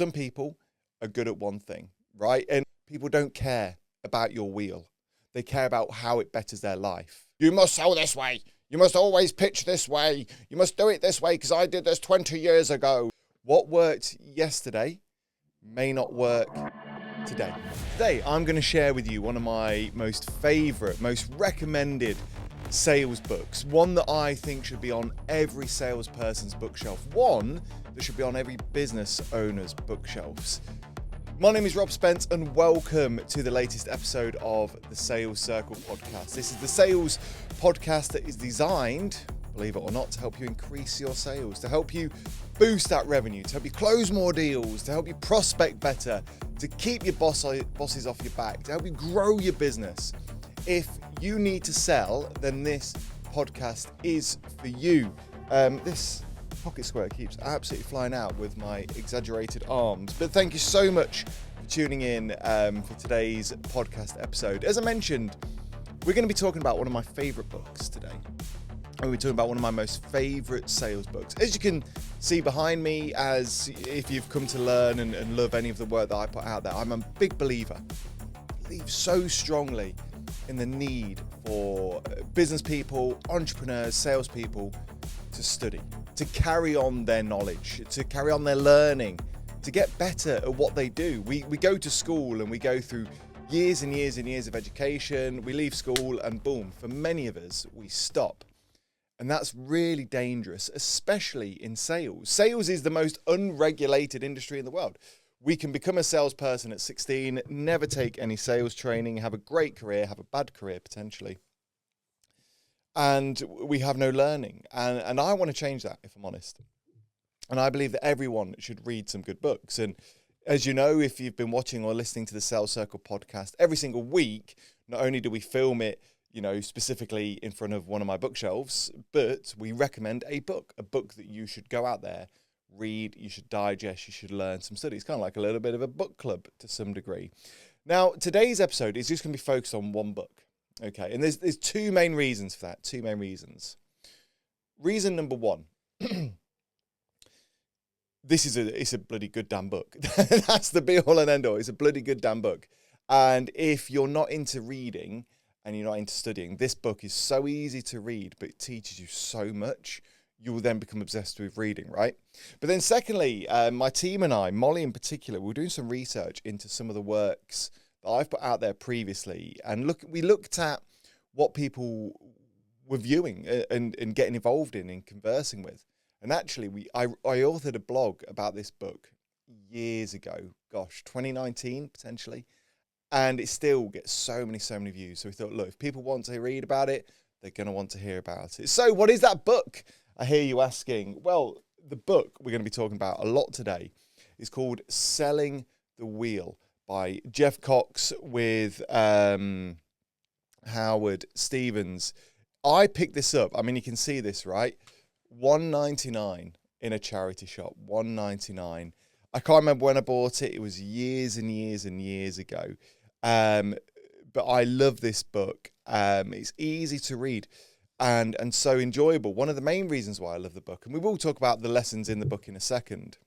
Some people are good at one thing, right? And people don't care about your wheel. They care about how it betters their life. You must sell this way. You must always pitch this way. You must do it this way because I did this 20 years ago. What worked yesterday may not work today. Today, I'm going to share with you one of my most favorite, most recommended sales books. One that I think should be on every salesperson's bookshelf. One that should be on every business owner's bookshelves. My name is Rob Spence and welcome to the latest episode of the Sales Circle podcast. This is the sales podcast that is designed, believe it or not, to help you increase your sales, to help you boost that revenue, to help you close more deals, to help you prospect better, to keep your bosses off your back, to help you grow your business. If you need to sell, then this podcast is for you. This pocket square keeps absolutely flying out with my exaggerated arms. But thank you so much for tuning in for today's podcast episode. As I mentioned, we're going to be talking about one of my favorite books today. And we're talking about one of my most favorite sales books. As you can see behind me, as if you've come to learn and love any of the work that I put out there, I'm a big believer. I believe so strongly in the need for business people, entrepreneurs, salespeople to study, to carry on their knowledge, to carry on their learning, to get better at what they do. We go to school and we go through years and years and years of education. We leave school and boom, for many of us, we stop. And that's really dangerous, especially in sales. Sales is the most unregulated industry in the world. We can become a salesperson at 16, never take any sales training, have a great career, have a bad career potentially. And we have no learning. And I want to change that, if I'm honest. And I believe that everyone should read some good books. And as you know, if you've been watching or listening to the Sales Circle podcast, every single week, not only do we film it, specifically in front of one of my bookshelves, but we recommend a book that you should go out there, read, you should digest, you should learn some studies. Kind of like a little bit of a book club to some degree. Now, today's episode is just going to be focused on one book. Okay, and there's two main reasons for that, Reason number one, it's a bloody good damn book. That's the be all and end all. It's a bloody good damn book. And if you're not into reading and you're not into studying, this book is so easy to read, but it teaches you so much. You will then become obsessed with reading, right? But then secondly, my team and I, Molly in particular, we're doing some research into some of the works that I've put out there previously. And we looked at what people were viewing and getting involved in and conversing with. And actually, I authored a blog about this book years ago, 2019 potentially. And it still gets so many views. So we thought, look, if people want to read about it, they're going to want to hear about it. So what is that book? I hear you asking. Well, the book we're going to be talking about a lot today is called Selling the Wheel by Jeff Cox with Howard Stevens. I picked this up. I mean, you can see this, right? $1.99 in a charity shop. $1.99. I can't remember when I bought it. It was years and years and years ago. But I love this book. It's easy to read and so enjoyable. One of the main reasons why I love the book, and we will talk about the lessons in the book in a second.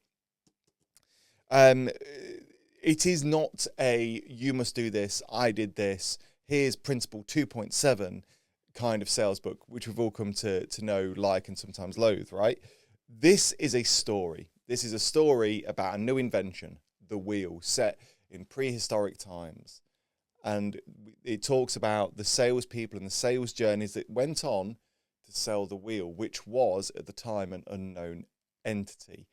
It is not a, you must do this, I did this, here's principle 2.7 kind of sales book, which we've all come to know, like, and sometimes loathe, right? This is a story. This is a story about a new invention, the wheel, set in prehistoric times. And it talks about the salespeople and the sales journeys that went on to sell the wheel, which was at the time an unknown entity.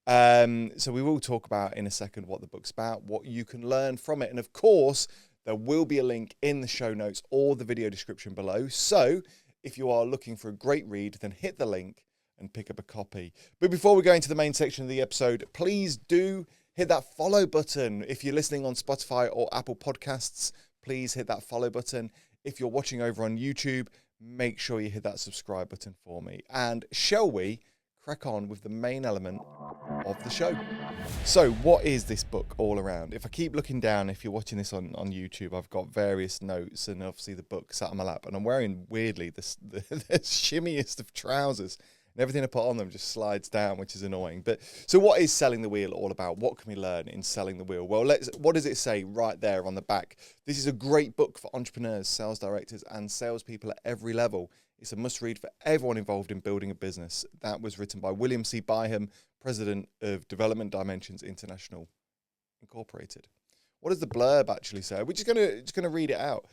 So we will talk about in a second what the book's about, what you can learn from it. And of course, there will be a link in the show notes or the video description below. So if you are looking for a great read, then hit the link and pick up a copy. But before we go into the main section of the episode, please do hit that follow button. If you're listening on Spotify or Apple Podcasts, please hit that follow button. If you're watching over on YouTube, make sure you hit that subscribe button for me. And shall we crack on with the main element of the show? So what is this book all around? If I keep looking down, if you're watching this on YouTube, I've got various notes and obviously the book sat on my lap. And I'm wearing, weirdly, the shimmiest of trousers and everything I put on them just slides down, which is annoying. But so what is Selling the Wheel all about? What can we learn in Selling the Wheel? Well, what does it say right there on the back? This is a great book for entrepreneurs, sales directors, and salespeople at every level. It's a must-read for everyone involved in building a business. That was written by William C. Byham, president of Development Dimensions International Incorporated. What does the blurb actually say? We're just gonna read it out.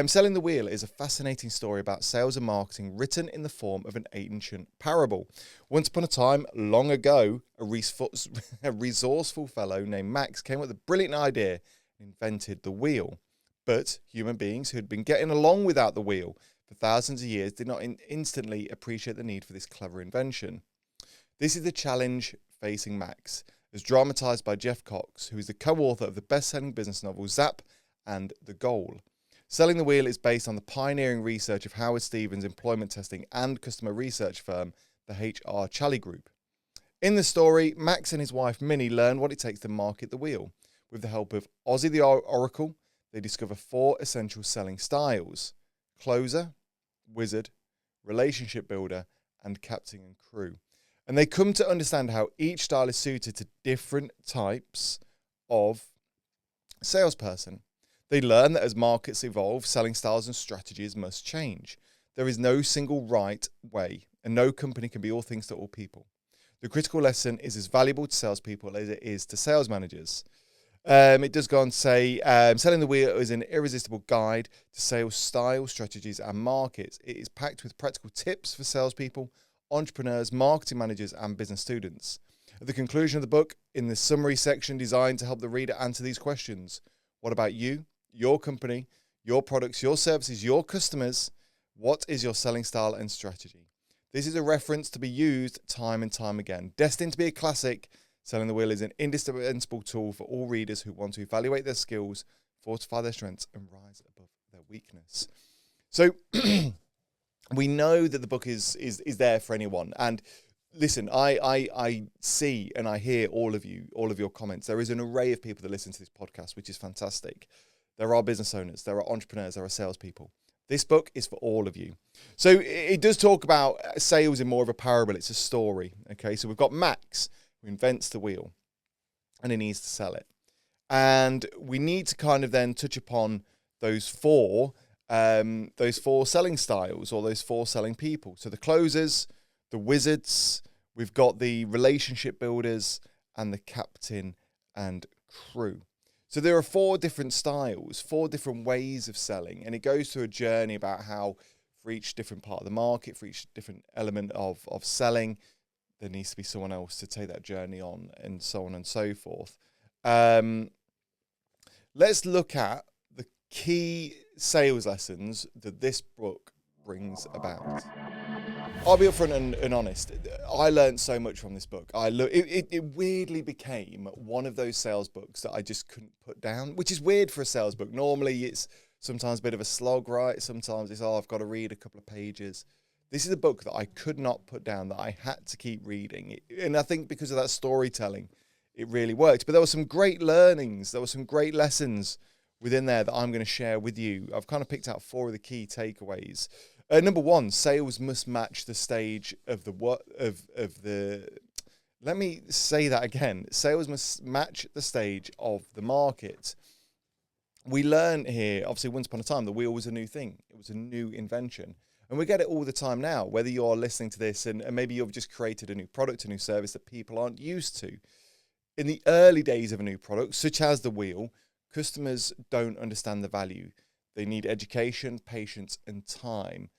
Selling the Wheel is a fascinating story about sales and marketing written in the form of an ancient parable. Once upon a time, long ago, a resourceful fellow named Max came up with a brilliant idea and invented the wheel. But human beings who had been getting along without the wheel for thousands of years did not instantly appreciate the need for this clever invention. This is the challenge facing Max, as dramatized by Jeff Cox, who is the co-author of the best-selling business novel Zap and The Goal. Selling the Wheel is based on the pioneering research of Howard Stevens' employment testing and customer research firm, the HR Chally Group. In the story, Max and his wife Minnie learn what it takes to market the wheel. With the help of Ozzy the Oracle, they discover 4 essential selling styles: closer, wizard, relationship builder, and captain and crew. And they come to understand how each style is suited to different types of salesperson. They learn that as markets evolve, selling styles and strategies must change. There is no single right way, and no company can be all things to all people. The critical lesson is as valuable to salespeople as it is to sales managers. It does go on to say, Selling the Wheel is an irresistible guide to sales style, strategies, and markets. It is packed with practical tips for salespeople, entrepreneurs, marketing managers, and business students. At the conclusion of the book, in the summary section designed to help the reader answer these questions: what about you, your company, your products, your services, your customers? What is your selling style and strategy? This is a reference to be used time and time again. Destined to be a classic, Selling the Wheel is an indispensable tool for all readers who want to evaluate their skills, fortify their strengths, and rise above their weakness. So we know that the book is there for anyone. And listen, I see and I hear all of your comments. There is an array of people that listen to this podcast, which is fantastic. There are business owners, there are entrepreneurs, there are salespeople. This book is for all of you. So it does talk about sales in more of a parable. It's a story. Okay, so we've got Max, who invents the wheel, and he needs to sell it. And we need to kind of then touch upon those four selling styles, or those 4 selling people. So the closers, the wizards, we've got the relationship builders, and the captain and crew. So there are 4 different styles, 4 different ways of selling, and it goes through a journey about how for each different part of the market, for each different element of selling, there needs to be someone else to take that journey on, and so on and so forth. Let's look at the key sales lessons that this book brings about. I'll be upfront and honest. I learned so much from this book. It weirdly became one of those sales books that I just couldn't put down, which is weird for a sales book. Normally, it's sometimes a bit of a slog, right? Sometimes it's, I've got to read a couple of pages. This is a book that I could not put down, that I had to keep reading. And I think because of that storytelling, it really worked. But there were some great learnings. There were some great lessons within there that I'm going to share with you. I've kind of picked out 4 of the key takeaways. Number 1, sales must match the stage of the. Let me say that again. Sales must match the stage of the market. We learn here, obviously, once upon a time, the wheel was a new thing. It was a new invention. And we get it all the time now, whether you're listening to this and maybe you've just created a new product, a new service that people aren't used to. In the early days of a new product, such as the wheel, customers don't understand the value. They need education, patience, and time.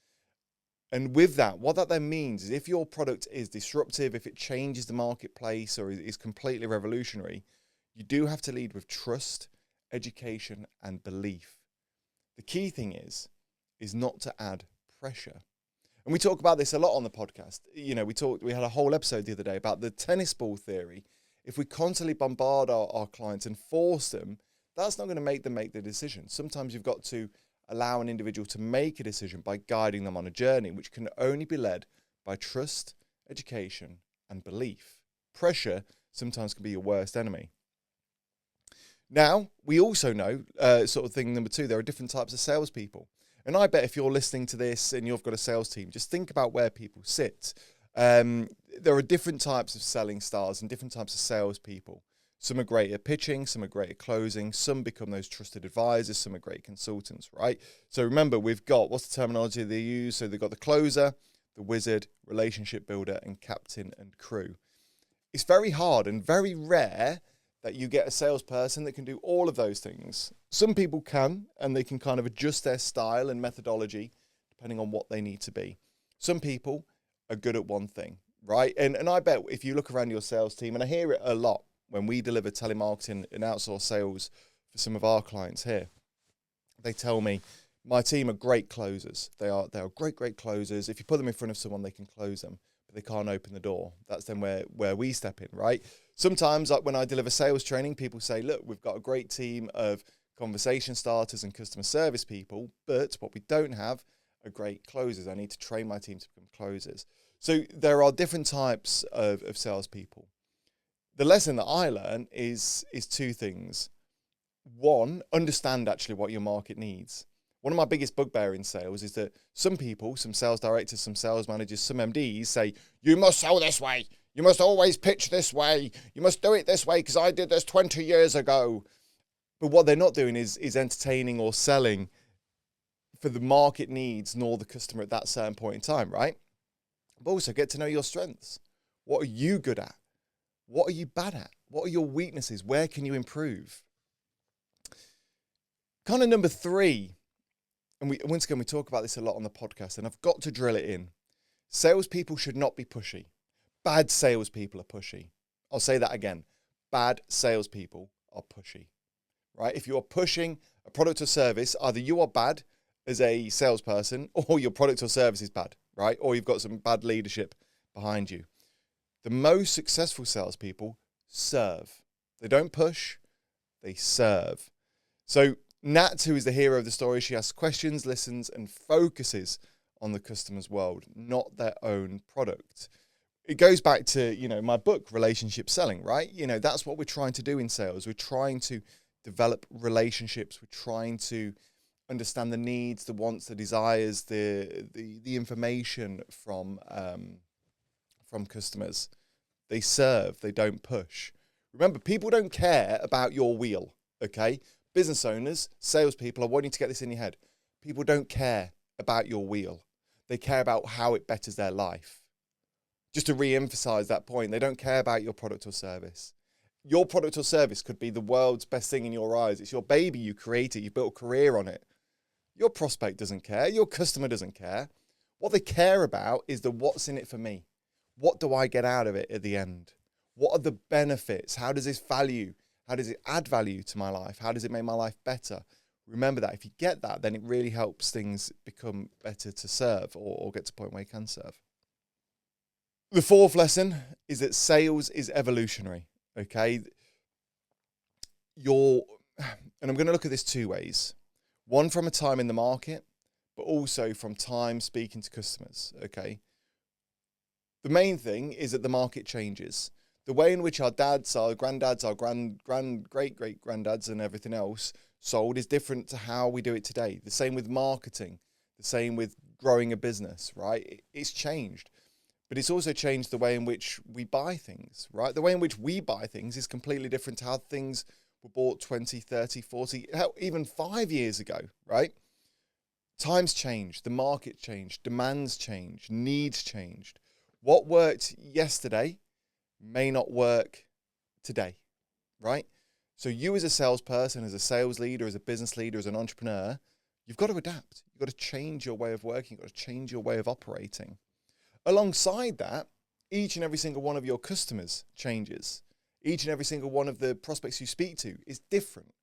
And with that, what that then means is if your product is disruptive, if it changes the marketplace or is completely revolutionary, you do have to lead with trust, education, and belief. The key thing is not to add pressure. And we talk about this a lot on the podcast. You know, we had a whole episode the other day about the tennis ball theory. If we constantly bombard our clients and force them, that's not going to make them make the decision. Sometimes you've got to allow an individual to make a decision by guiding them on a journey, which can only be led by trust, education, and belief. Pressure sometimes can be your worst enemy. Now, we also know, sort of thing number 2, there are different types of salespeople. And I bet if you're listening to this and you've got a sales team, just think about where people sit. There are different types of selling styles and different types of salespeople. Some are great at pitching, some are great at closing, some become those trusted advisors, some are great consultants, right? So remember, we've got, what's the terminology they use? So they've got the closer, the wizard, relationship builder, and captain and crew. It's very hard and very rare that you get a salesperson that can do all of those things. Some people can, and they can kind of adjust their style and methodology depending on what they need to be. Some people are good at one thing, right? And I bet if you look around your sales team, and I hear it a lot when we deliver telemarketing and outsource sales for some of our clients here, they tell me, my team are great closers. They are great closers. If you put them in front of someone, they can close them, but they can't open the door. That's then where we step in, right? Sometimes, like when I deliver sales training, people say, look, we've got a great team of conversation starters and customer service people, but what we don't have are great closers. I need to train my team to become closers. So there are different types of salespeople. The lesson that I learned is two things. One, understand actually what your market needs. One of my biggest bugbear in sales is that some people, some sales directors, some sales managers, some MDs say, you must sell this way. You must always pitch this way. You must do it this way because I did this 20 years ago. But what they're not doing is entertaining or selling for the market needs nor the customer at that certain point in time, right? But also get to know your strengths. What are you good at? What are you bad at? What are your weaknesses? Where can you improve? Kind of number 3, and once again, we talk about this a lot on the podcast, and I've got to drill it in. Salespeople should not be pushy. Bad salespeople are pushy. I'll say that again. Bad salespeople are pushy, right? If you are pushing a product or service, either you are bad as a salesperson or your product or service is bad, right? Or you've got some bad leadership behind you. The most successful salespeople serve. They don't push, they serve. So Nat, who is the hero of the story, she asks questions, listens, and focuses on the customer's world, not their own product. It goes back to, my book, Relationship Selling, right? That's what we're trying to do in sales. We're trying to develop relationships. We're trying to understand the needs, the wants, the desires, the information from customers. They serve, they don't push. Remember, people don't care about your wheel, okay? Business owners, salespeople, I want you to get this in your head. People don't care about your wheel. They care about how it betters their life. Just to re-emphasize that point, they don't care about your product or service. Your product or service could be the world's best thing in your eyes. It's your baby, you created, you built a career on it. Your prospect doesn't care. Your customer doesn't care. What they care about is the what's in it for me. What do I get out of it at the end? What are the benefits? How does this value? How does it add value to my life? How does it make my life better? Remember that. If you get that, then it really helps things become better to serve or get to a point where you can serve. The 4th lesson is that sales is evolutionary, okay? And I'm going to look at this 2 ways. One from a time in the market, but also from time speaking to customers, okay? The main thing is that the market changes. The way in which our dads, our granddads, our great-great-granddads and everything else sold is different to how we do it today. The same with marketing, the same with growing a business, right? It's changed. But it's also changed the way in which we buy things, right? The way in which we buy things is completely different to how things were bought 20, 30, 40, even 5 years ago, right? Times changed, the market changed, demands changed, needs changed. What worked yesterday may not work today, right? So you as a salesperson, as a sales leader, as a business leader, as an entrepreneur, you've got to adapt. You've got to change your way of working. You've got to change your way of operating. Alongside that, each and every single one of your customers changes. Each and every single one of the prospects you speak to is different.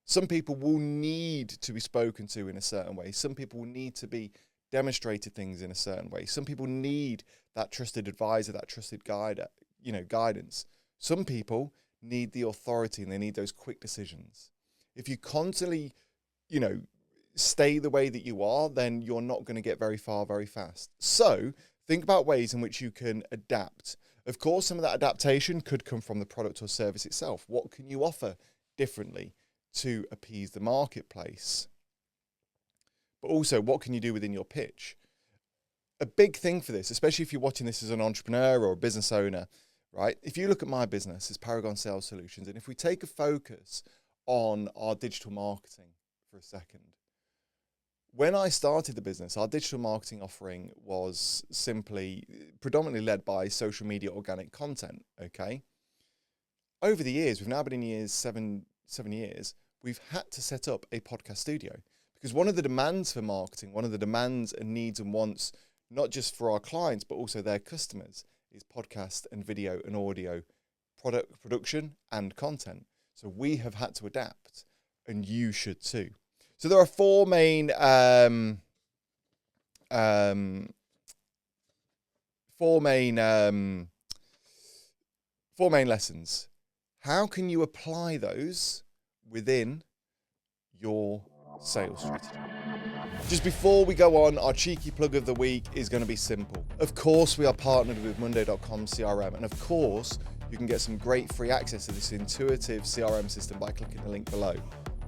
Some people will need to be spoken to in a certain way. Some people will need to be demonstrated things in a certain way. Some people need that trusted advisor, that trusted guidance. Some people need the authority and they need those quick decisions. If you constantly, stay the way that you are, then you're not going to get very far very fast. So think about ways in which you can adapt. Of course, some of that adaptation could come from the product or service itself. What can you offer differently to appease the marketplace? But also, what can you do within your pitch? a big thing for this, especially if you're watching this as an entrepreneur or a business owner, right? If you look at my business, it's Paragon Sales Solutions. And if we take a focus on our digital marketing for a second, when I started the business, our digital marketing offering was simply predominantly led by social media organic content, okay? Over the years, we've now been in seven years, we've had to set up a podcast studio because one of the demands for marketing, one of the demands and needs and wants, not just for our clients, but also their customers, is podcast and video and audio product production and content. So we have had to adapt, and you should too. So there are four main lessons. How can you apply those within your sales strategy? Just before we go on, our cheeky plug of the week is going to be simple. Of course, we are partnered with Monday.com CRM, and of course, you can get some great free access to this intuitive CRM system by clicking the link below.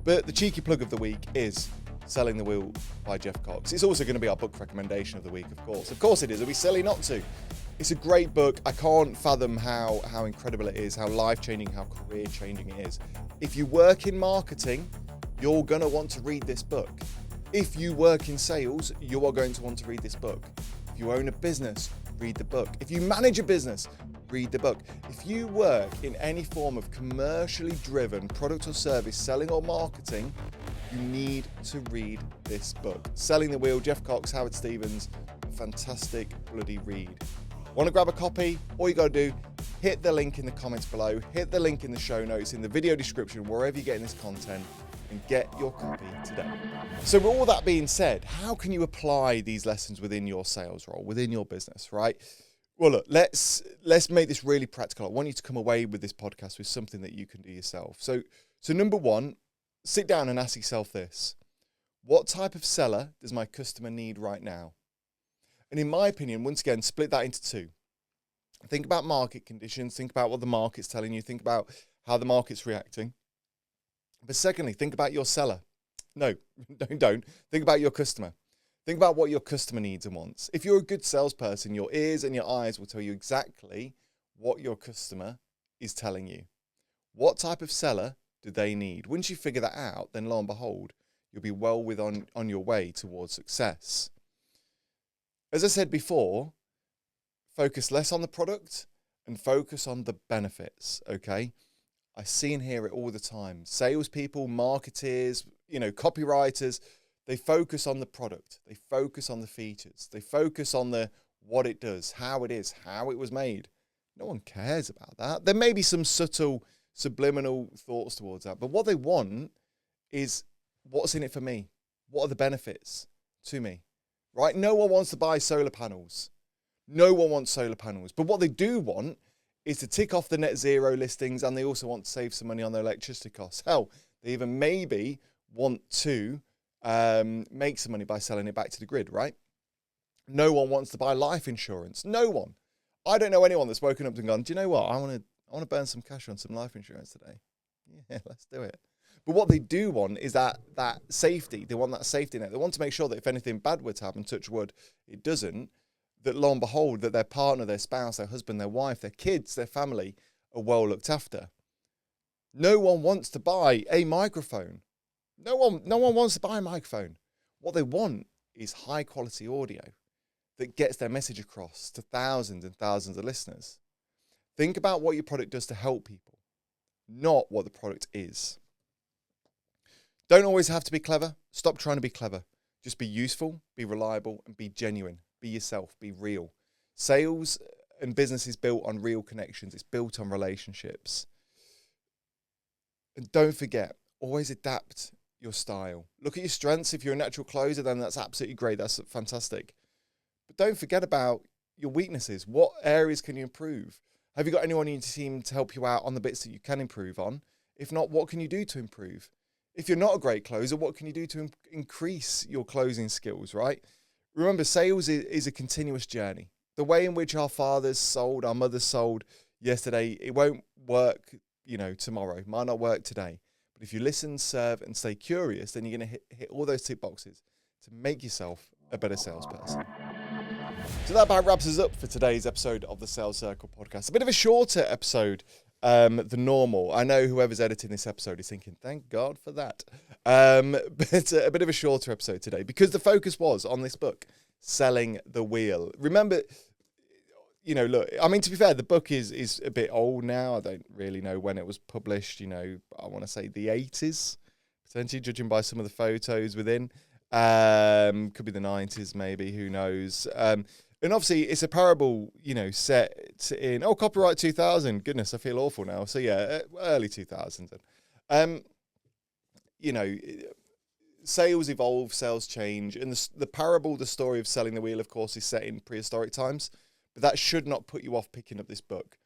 But the cheeky plug of the week is Selling the Wheel by Jeff Cox. It's also going to be our book recommendation of the week, of course. Of course it is. It'd be silly not to. It's a great book. I can't fathom how incredible it is, how life-changing, how career-changing it is. If you work in marketing, you're going to want to read this book. If you work in sales, you are going to want to read this book. If you own a business, read the book. If you manage a business, read the book. If you work in any form of commercially driven product or service, selling or marketing, you need to read this book. Selling the Wheel, Jeff Cox, Howard Stevens, a fantastic bloody read. Want to grab a copy? All you got to do, hit the link in the comments below, hit the link in the show notes, in the video description, wherever you're getting this content, and get your copy today. So with all that being said, how can you apply these lessons within your sales role, within your business, right? Well, look, let's make this really practical. I want you to come away with this podcast with something that you can do yourself. So number one, sit down and ask yourself this. What type of seller does my customer need right now? And in my opinion, once again, split that into two. Think about market conditions. Think about what the market's telling you. Think about how the market's reacting. But secondly, think about your seller. No, don't. Think about your customer. Think about what your customer needs and wants. If you're a good salesperson, your ears and your eyes will tell you exactly what your customer is telling you. What type of seller do they need? Once you figure that out, then lo and behold, you'll be well on your way towards success. As I said before, focus less on the product and focus on the benefits, okay? I see and hear it all the time. Salespeople, marketers, copywriters, they focus on the product. They focus on the features. They focus on what it does, how it is, how it was made. No one cares about that. There may be some subtle, subliminal thoughts towards that, but what they want is what's in it for me? What are the benefits to me? Right? No one wants to buy solar panels. No one wants solar panels. But what they do want is to tick off the net zero listings, and they also want to save some money on their electricity costs. Hell, they even maybe want to make some money by selling it back to the grid, right? No one wants to buy life insurance. No one. I don't know anyone that's woken up and gone, do you know what? I want to burn some cash on some life insurance today. Yeah, let's do it. But what they do want is that safety. They want that safety net. They want to make sure that if anything bad were to happen, touch wood, it doesn't, that lo and behold, that their partner, their spouse, their husband, their wife, their kids, their family are well looked after. No one wants to buy a microphone. No one wants to buy a microphone. What they want is high quality audio that gets their message across to thousands and thousands of listeners. Think about what your product does to help people, not what the product is. Don't always have to be clever. Stop trying to be clever. Just be useful, be reliable, and be genuine. Be yourself, be real. Sales and business is built on real connections. It's built on relationships. And don't forget, always adapt your style. Look at your strengths. If you're a natural closer, then that's absolutely great. That's fantastic. But don't forget about your weaknesses. What areas can you improve? Have you got anyone in your team to help you out on the bits that you can improve on? If not, what can you do to improve? If you're not a great closer, what can you do to increase your closing skills, right? Remember, sales is a continuous journey. The way in which our fathers sold, our mothers sold yesterday, it won't work, tomorrow. It might not work today. But if you listen, serve, and stay curious, then you're going to hit all those tick boxes to make yourself a better salesperson. So that about wraps us up for today's episode of the Sales Circle podcast. A bit of a shorter episode than normal. I know whoever's editing this episode is thinking, thank God for that. But a bit of a shorter episode today because the focus was on this book, Selling the Wheel. Remember, look, I mean, to be fair, the book is a bit old now. I don't really know when it was published. I want to say the 80s, potentially, judging by some of the photos within. Could be the 90s, maybe, who knows. And obviously, it's a parable, set in, copyright 2000. Goodness, I feel awful now. So, yeah, early 2000s. Sales evolve, sales change. And the parable, the story of Selling the Wheel, of course, is set in prehistoric times. But that should not put you off picking up this book.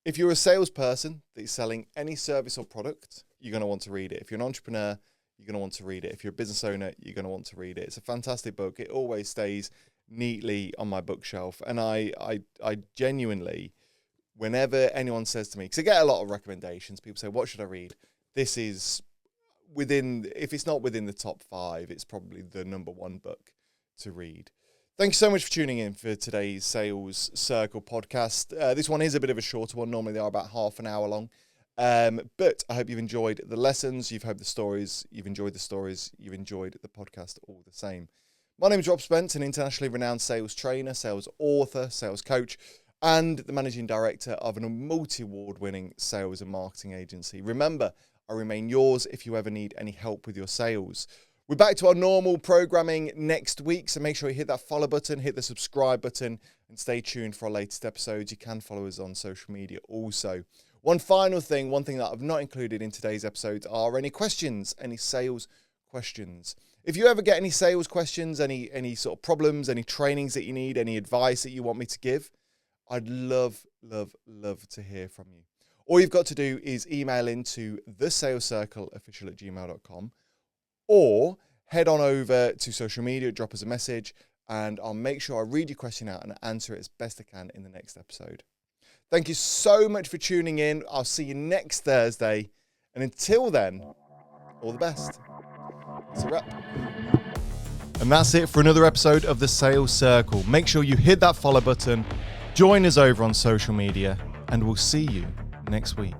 If you're a salesperson that is selling any service or product, you're going to want to read it. If you're an entrepreneur, you're going to want to read it. If you're a business owner, you're going to want to read it. It's a fantastic book. It always stays neatly on my bookshelf. And I genuinely, whenever anyone says to me, because I get a lot of recommendations, people say, what should I read? This is if it's not within the top 5, it's probably the number 1 book to read. Thank you so much for tuning in for today's Sales Circle podcast. This one is a bit of a shorter one. Normally they are about half an hour long. But I hope you've enjoyed the lessons, you've heard the stories, you've enjoyed the stories, you've enjoyed the podcast all the same. My name is Rob Spence, an internationally renowned sales trainer, sales author, sales coach, and the managing director of a multi-award winning sales and marketing agency. Remember, I remain yours if you ever need any help with your sales. We're back to our normal programming next week, so make sure you hit that follow button, hit the subscribe button, and stay tuned for our latest episodes. You can follow us on social media also. One final thing, one thing that I've not included in today's episode are any questions, any sales questions. If you ever get any sales questions, any sort of problems, any trainings that you need, any advice that you want me to give, I'd love to hear from you. All you've got to do is email into thesalescircleofficial@gmail.com or head on over to social media, drop us a message, and I'll make sure I read your question out and answer it as best I can in the next episode. Thank you so much for tuning in. I'll see you next Thursday. And until then, all the best. It's a wrap. And that's it for another episode of the Sales Circle. Make sure you hit that follow button, join us over on social media, and we'll see you next week.